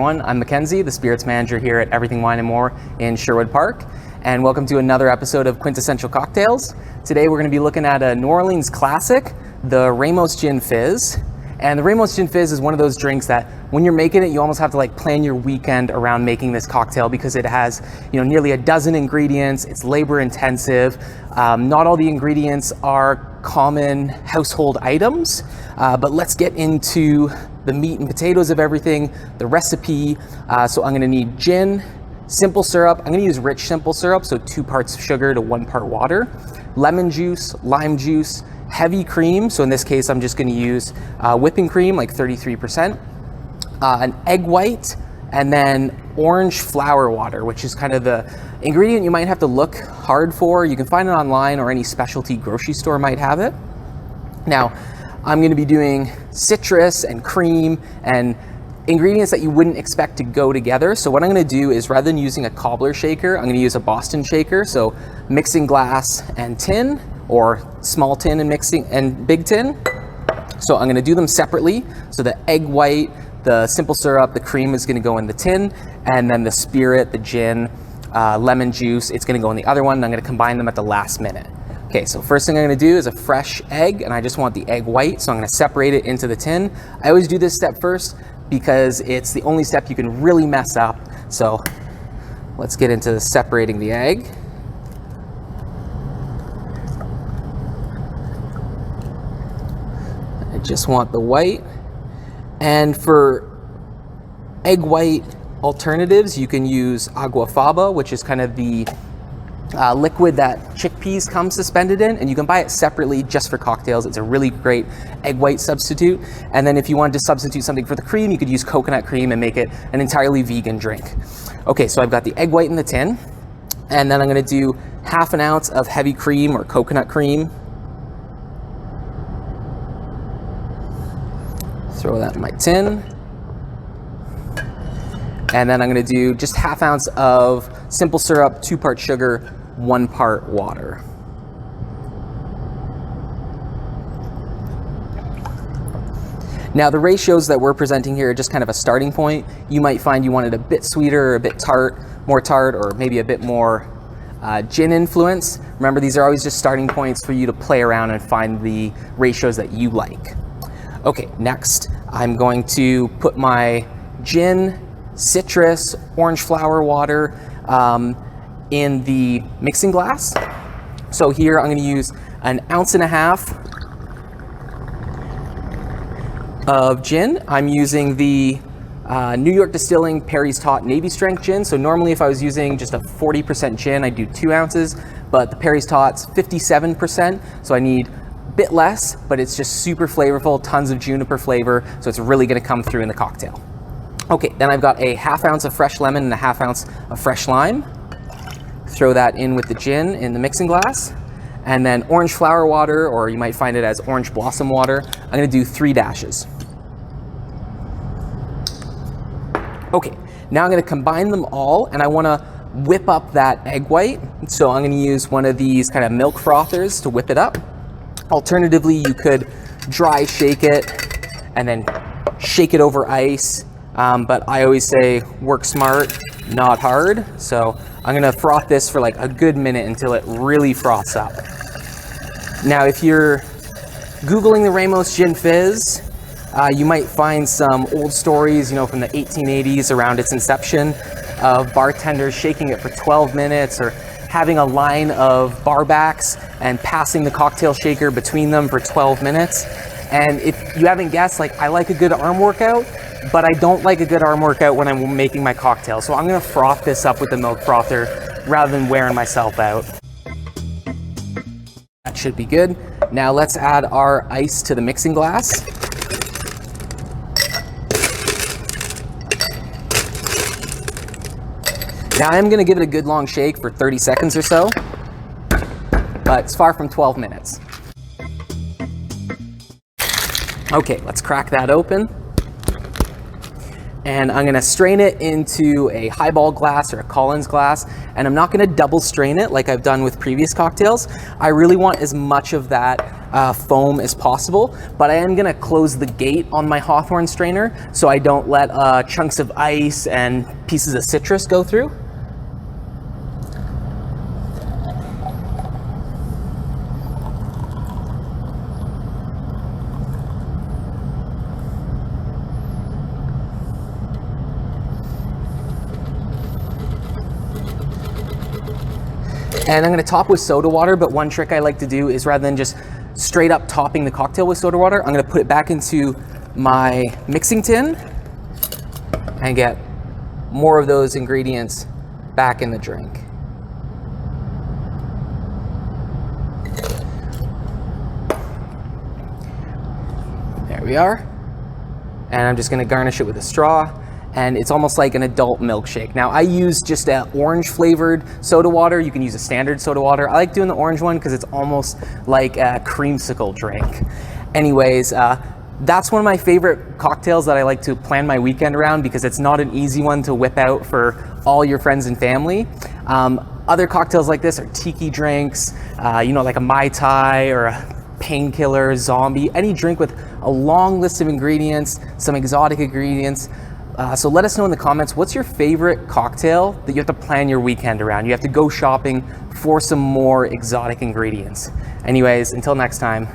everyone. I'm Mackenzie, the Spirits Manager here at Everything Wine & More in Sherwood Park, and welcome to another episode of Quintessential Cocktails. Today we're going to be looking at a New Orleans classic, the Ramos Gin Fizz. And the Ramos Gin Fizz is one of those drinks that when you're making it, you almost have to like plan your weekend around making this cocktail because it has, nearly a dozen ingredients. It's labor intensive. Not all the ingredients are common household items, but let's get into the meat and potatoes of everything, the recipe. So I'm gonna need gin, simple syrup. I'm gonna use rich simple syrup, so 2 parts sugar to 1 part water, lemon juice, lime juice, heavy cream. So in this case, I'm just gonna use whipping cream, like 33%, an egg white, and then orange flower water, which is kind of the ingredient you might have to look hard for. You can find it online or any specialty grocery store might have it. Now, I'm gonna be doing citrus and cream and ingredients that you wouldn't expect to go together. So what I'm gonna do is, rather than using a cobbler shaker, I'm gonna use a Boston shaker. So mixing glass and tin, or small tin and mixing and big tin. So I'm gonna do them separately. So the egg white, the simple syrup, the cream is gonna go in the tin, and then the spirit, the gin, lemon juice, it's gonna go in the other one, and I'm gonna combine them at the last minute. Okay, so first thing I'm gonna do is a fresh egg, and I just want the egg white, so I'm gonna separate it into the tin. I always do this step first because it's the only step you can really mess up. So let's get into separating the egg. I just want the white. And for egg white alternatives, you can use Aquafaba, which is kind of the liquid that chickpeas come suspended in, and you can buy it separately just for cocktails. It's a really great egg white substitute. And then if you wanted to substitute something for the cream, you could use coconut cream and make it an entirely vegan drink. Okay, so I've got the egg white in the tin, and then I'm gonna do 1/2 ounce of heavy cream or coconut cream. Throw that in my tin. And then I'm gonna do just 1/2 ounce of simple syrup, 2 part sugar, 1 part water. Now the ratios that we're presenting here are just kind of a starting point. You might find you want it a bit sweeter, or a bit more tart, or maybe a bit more gin influence. Remember, these are always just starting points for you to play around and find the ratios that you like. Okay, next I'm going to put my gin, citrus, orange flower water in the mixing glass. So here I'm going to use 1.5 ounces of gin. I'm using the New York Distilling Perry's Tot Navy Strength gin. So normally if I was using just a 40% gin, I'd do 2 ounces, but the Perry's Tot's 57%, so I need a bit less, but it's just super flavorful, tons of juniper flavor, so it's really going to come through in the cocktail. Okay, then I've got a 1/2 ounce of fresh lemon and a 1/2 ounce of fresh lime. Throw that in with the gin in the mixing glass. And then orange flower water, or you might find it as orange blossom water. I'm gonna do 3 dashes. Okay, now I'm gonna combine them all, and I wanna whip up that egg white. So I'm gonna use one of these kind of milk frothers to whip it up. Alternatively, you could dry shake it and then shake it over ice. But I always say work smart, not hard. So I'm gonna froth this for like a good minute until it really froths up. Now, if you're Googling the Ramos Gin Fizz, you might find some old stories, from the 1880s around its inception, of bartenders shaking it for 12 minutes or having a line of barbacks and passing the cocktail shaker between them for 12 minutes. And if you haven't guessed, I like a good arm workout, but I don't like a good arm workout when I'm making my cocktail. So I'm gonna froth this up with the milk frother rather than wearing myself out. That should be good. Now let's add our ice to the mixing glass. Now I'm gonna give it a good long shake for 30 seconds or so, but it's far from 12 minutes. Okay, let's crack that open. And I'm gonna strain it into a highball glass or a Collins glass, and I'm not gonna double strain it like I've done with previous cocktails. I really want as much of that foam as possible, but I am gonna close the gate on my Hawthorne strainer so I don't let chunks of ice and pieces of citrus go through. And I'm gonna top with soda water, but one trick I like to do is rather than just straight up topping the cocktail with soda water, I'm gonna put it back into my mixing tin and get more of those ingredients back in the drink. There we are. And I'm just gonna garnish it with a straw. And it's almost like an adult milkshake. Now I use just an orange flavored soda water. You can use a standard soda water. I like doing the orange one because it's almost like a creamsicle drink. Anyways, that's one of my favorite cocktails that I like to plan my weekend around because it's not an easy one to whip out for all your friends and family. Other cocktails like this are tiki drinks, like a Mai Tai or a painkiller, zombie, any drink with a long list of ingredients, some exotic ingredients. So let us know in the comments, what's your favorite cocktail that you have to plan your weekend around? You have to go shopping for some more exotic ingredients. Anyways, until next time.